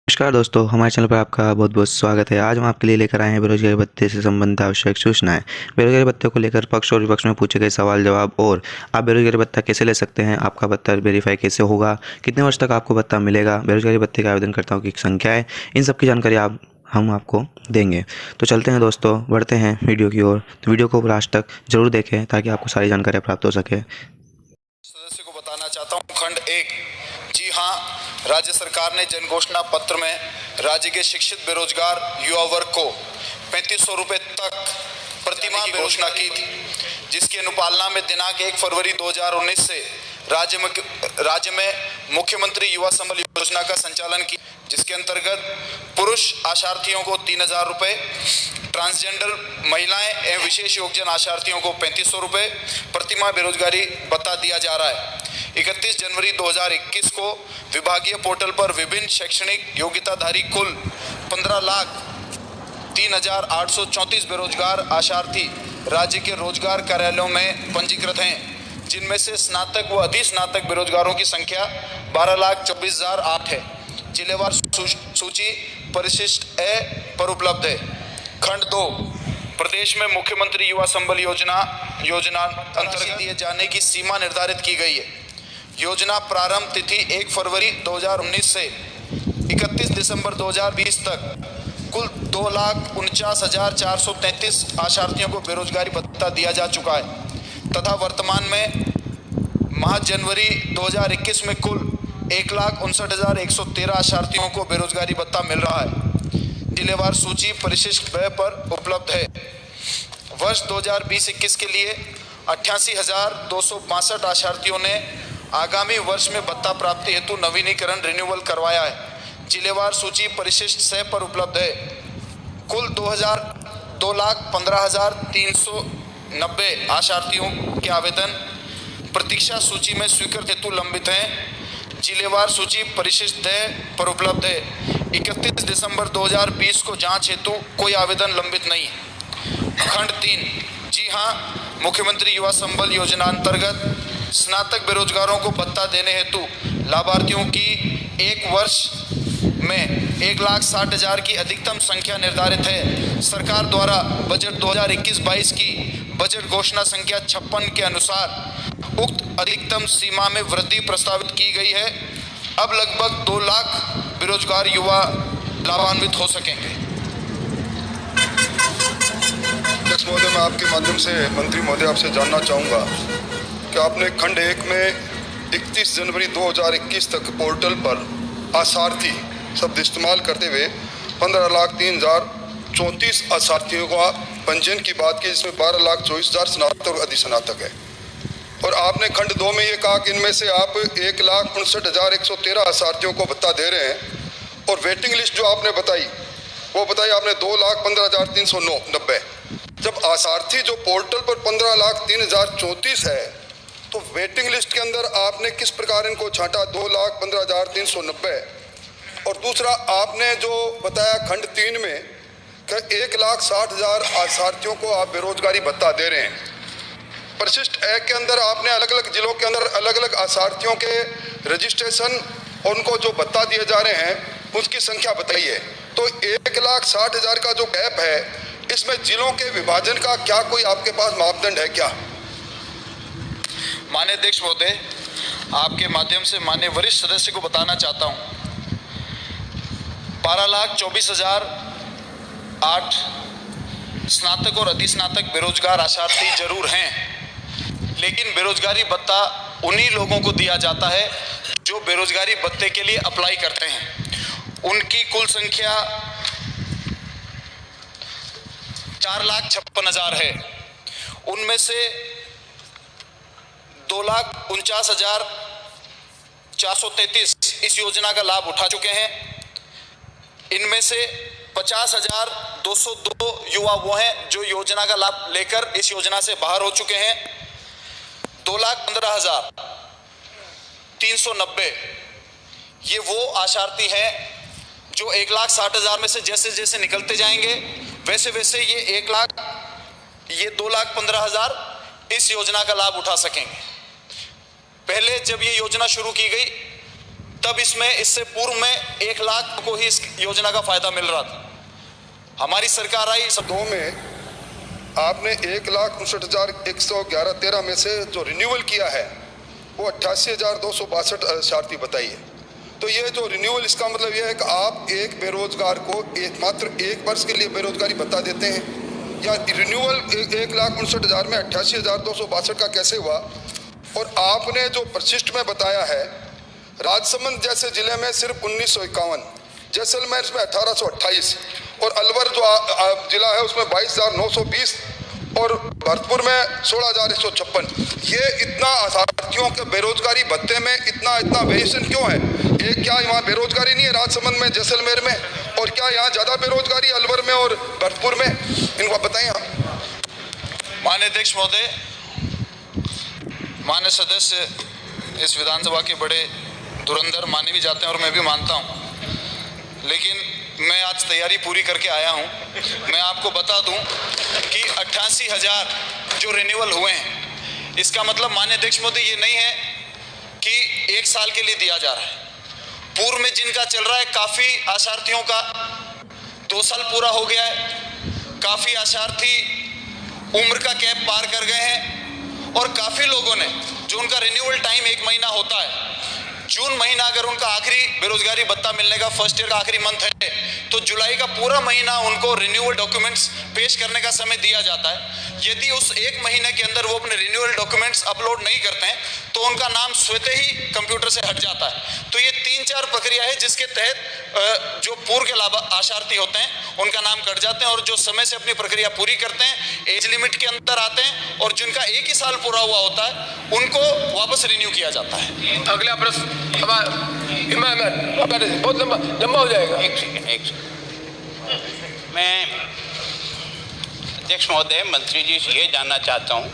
नमस्कार दोस्तों, हमारे चैनल पर आपका बहुत बहुत स्वागत है। आज हम आपके लिए लेकर आए हैं बेरोजगारी भत्ते से संबंधित आवश्यक सूचनाएं। बेरोजगारी भत्ते को लेकर पक्ष और विपक्ष में पूछे गए सवाल जवाब और आप बेरोजगारी भत्ता कैसे ले सकते हैं, आपका भत्ता वेरीफाई कैसे होगा, कितने वर्ष तक आपको भत्ता मिलेगा, बेरोजगारी भत्ते के आवेदनकर्ताओं की संख्या है, इन सब की जानकारी हम आपको देंगे। तो चलते हैं दोस्तों, बढ़ते हैं वीडियो की ओर। तो वीडियो को लास्ट तक जरूर देखें ताकि आपको सारी जानकारियाँ प्राप्त हो सके। सदस्य को बताना चाहता हूं, खंड 1। जी हां, राज्य सरकार ने जन घोषणा पत्र में राज्य के शिक्षित बेरोजगार युवा वर्ग को 3500 रुपए तक प्रतिमाह की घोषणा की थी, जिसकी अनुपालना में दिनांक 1 फरवरी 2019 से राज्य में मुख्यमंत्री युवा संबल योजना का संचालन किया, जिसके अंतर्गत पुरुष आशार्थियों को 3000 रुपए, ट्रांसजेंडर महिलाएं एवं विशेष योगदान आशार्थियों को 3500 रुपए प्रतिमाह बेरोजगारी भत्ता दिया जा रहा है। 31 जनवरी 2021 को विभागीय पोर्टल पर विभिन्न शैक्षणिक योग्यताधारी कुल 15,03,834 बेरोजगार आशार्थी राज्य के रोजगार कार्यालयों में पंजीकृत हैं, जिनमें से स्नातक व अधिस्नातक बेरोजगारों की संख्या 12,24,008 है। जिलेवार सूची परिशिष्ट ए पर उपलब्ध है। खंड 2, प्रदेश में मुख्यमंत्री युवा संबल योजना अंतर्गत दिए जाने की सीमा निर्धारित की गई है। योजना प्रारंभ तिथि 1 फरवरी 2019 से 31 दिसंबर 2020 तक कुल 2,49,433 आशार्थियों को बेरोजगारी भत्ता दिया जा चुका है तथा वर्तमान में माह जनवरी 2021 में कुल 1,59,113 आशार्थियों को बेरोजगारी भत्ता मिल रहा है। जिलेवार सूची परिशिष्ट व्यय पर उपलब्ध है। वर्ष 2020-21 के लिए 88,262 आशार्थियों ने आगामी वर्ष में भत्ता प्राप्ति हेतु नवीनीकरण रिन्यूअल करवाया है। जिलेवार सूची परिशिष्ट 6 पर उपलब्ध है। कुल 2,15,390 आशार्थियों के आवेदन प्रतीक्षा सूची में स्वीकृत हेतु लंबित हैं। जिलेवार सूची परिशिष्ट 6 पर उपलब्ध है। 31 दिसंबर 2020 को जांच हेतु कोई आवेदन लंबित नहीं है। खंड 3, जी हां, मुख्यमंत्री युवा संबल योजना अंतर्गत स्नातक बेरोजगारों को भत्ता देने हेतु लाभार्थियों की एक वर्ष में 1,60,000 की अधिकतम संख्या निर्धारित है। सरकार द्वारा बजट 2021-22 की बजट घोषणा संख्या 56 के अनुसार उक्त अधिकतम सीमा में वृद्धि प्रस्तावित की गई है। अब लगभग 2 लाख बेरोजगार युवा लाभान्वित हो सकेंगे। अध्यक्ष महोदय, मैं आपके माध्यम से मंत्री महोदय आपसे जानना चाहूँगा कि आपने खंड 1 में 31 जनवरी 2021 तक पोर्टल पर आशार्थी शब्द इस्तेमाल करते हुए 15,03,034 आशार्थियों का पंजीयन की बात की, जिसमें 12,24,000 स्नातक और अधिस्नातक है। और आपने खंड 2 में ये कहा कि इनमें से आप 1,59,113 आशार्थियों को भत्ता दे रहे हैं, और वेटिंग लिस्ट जो आपने बताई वो बताई आपने 2,15,390। जब आशार्थी जो पोर्टल पर 15,03,034 है, तो वेटिंग लिस्ट के अंदर आपने किस प्रकार इनको छांटा 2,15,390। और दूसरा आपने जो बताया खंड 3 में कि 1,60,000 आशार्थियों को आप बेरोजगारी भत्ता दे रहे हैं। परिशिष्ट एक के अंदर आपने अलग अलग जिलों के अंदर अलग अलग आशार्थियों के रजिस्ट्रेशन और उनको जो भत्ता दिए जा रहे हैं उसकी संख्या बताइए। तो 1,60,000 का जो गैप है, इसमें जिलों के विभाजन का क्या कोई आपके पास मापदंड है क्या? माननीय अध्यक्ष महोदय, आपके माध्यम से माननीय वरिष्ठ सदस्य को बताना चाहता हूं, 12,24,008 स्नातक और अधिस्नातक बेरोजगार आशार्थी जरूर हैं, लेकिन बेरोजगारी भत्ता उन्हीं लोगों को दिया जाता है जो बेरोजगारी भत्ते के लिए अप्लाई करते हैं। उनकी कुल संख्या 4,56,000 है। उनमें से 2,49,433 इस योजना का लाभ उठा चुके हैं। इनमें से 50,202 युवा वो हैं जो योजना का लाभ लेकर इस योजना से बाहर हो चुके हैं। 2,15,390 ये वो आशार्थी हैं जो 1,60,000 में से जैसे जैसे निकलते जाएंगे वैसे वैसे ये 2,15,000 इस योजना का लाभ उठा सकेंगे। पहले जब ये योजना शुरू की गई तब इससे पूर्व में 1 लाख को ही इस योजना का फायदा मिल रहा था। हमारी सरकार आई सब 2 में आपने 1,59,111 में से जो रिन्यूअल किया है वो 88,262 अशार्थी बताई है। तो ये जो रिन्यूअल, इसका मतलब ये है कि आप एक बेरोजगार को मात्र 1 वर्ष के लिए बेरोजगारी भत्ता देते हैं, या रिन्यूअल 1,59,000 में 88,262 का कैसे हुआ? और आपने जो परिशिष्ट में बताया है, राजसमंद जैसे जिले में सिर्फ 1951, जैसलमेर में 1828 और अलवर जो जिला है उसमें 22,920 और भरतपुर में 16,156। ये इतना असार्थियों के बेरोजगारी भत्ते में इतना वेरिएशन क्यों है? एक क्या यहाँ बेरोजगारी नहीं है राजसमंद में, जैसलमेर में? और क्या यहाँ ज़्यादा बेरोजगारी अलवर में और भरतपुर में? इनको बताइए आप। माननीय अध्यक्ष महोदय, माननीय सदस्य इस विधानसभा के बड़े धुरंधर माने भी जाते हैं और मैं भी मानता हूं, लेकिन मैं आज तैयारी पूरी करके आया हूं। मैं आपको बता दूं कि 88,000 जो रिन्यूअल हुए हैं, इसका मतलब माननीय अध्यक्ष महोदय ये नहीं है कि 1 साल के लिए दिया जा रहा है। पूर्व में जिनका चल रहा है, काफ़ी आशार्थियों का 2 साल पूरा हो गया है, काफ़ी आशार्थी उम्र का कैप पार कर गए हैं और काफ़ी लोगों ने जो उनका रिन्यूअल टाइम 1 महीना होता है, जून महीना अगर उनका आखिरी बेरोजगारी भत्ता मिलने का फर्स्ट ईयर का आखिरी मंथ है, तो जुलाई का पूरा महीना उनको रिन्यूअल डॉक्यूमेंट्स पेश करने का समय दिया जाता है। यदि उस 1 महीने के अंदर वो अपने रिन्यूअल डॉक्यूमेंट्स अपलोड नहीं करते हैं तो उनका नाम स्वतः ही कंप्यूटर से हट जाता है। तो ये 3-4 प्रक्रिया है जिसके तहत जो पूर्व के लाभ आशार्थी होते हैं उनका नाम कट जाते हैं और जो समय से अपनी प्रक्रिया पूरी करते हैं, एज लिमिट के अंदर आते हैं और जिनका 1 ही साल पूरा हुआ होता है उनको वापस रिन्यू किया जाता है। अगला प्रश्न बहुत लंबा हो जाएगा। एक सेकंड। मैं अध्यक्ष महोदय, मंत्री जी से ये जानना चाहता हूँ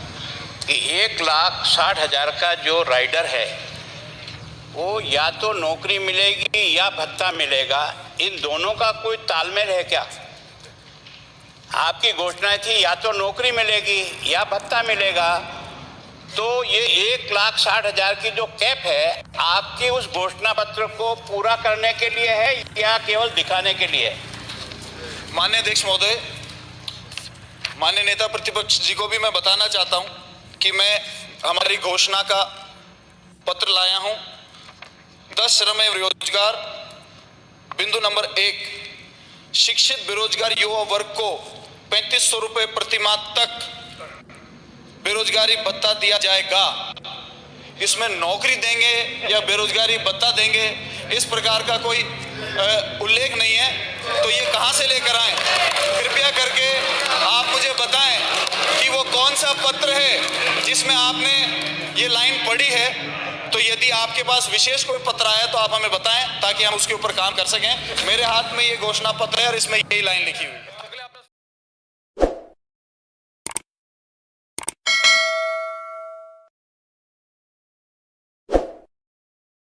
कि 1,60,000 का जो राइडर है वो या तो नौकरी मिलेगी या भत्ता मिलेगा, इन दोनों का कोई तालमेल है क्या? आपकी घोषणा थी या तो नौकरी मिलेगी या भत्ता मिलेगा, तो ये 1,60,000 की जो कैप है आपकी उस घोषणा पत्र को पूरा करने के लिए है या केवल दिखाने के लिए? माननीय अध्यक्ष महोदय, माननीय नेता प्रतिपक्ष जी को भी मैं बताना चाहता हूं कि मैं हमारी घोषणा का पत्र लाया हूं। 10 श्रम एवं रोजगार बिंदु नंबर 1, शिक्षित बेरोजगार युवा वर्ग को 3,500 रुपये प्रतिमाह तक बेरोजगारी भत्ता दिया जाएगा। इसमें नौकरी देंगे या बेरोजगारी भत्ता देंगे, इस प्रकार का कोई उल्लेख नहीं है। तो ये कहां से लेकर आए? कृपया करके आप मुझे बताएं कि वो कौन सा पत्र है जिसमें आपने ये लाइन पढ़ी है। तो यदि आपके पास विशेष कोई पत्र आया तो आप हमें बताएं ताकि हम उसके ऊपर काम कर सकें। मेरे हाथ में ये घोषणा पत्र है और इसमें यही लाइन लिखी हुई है।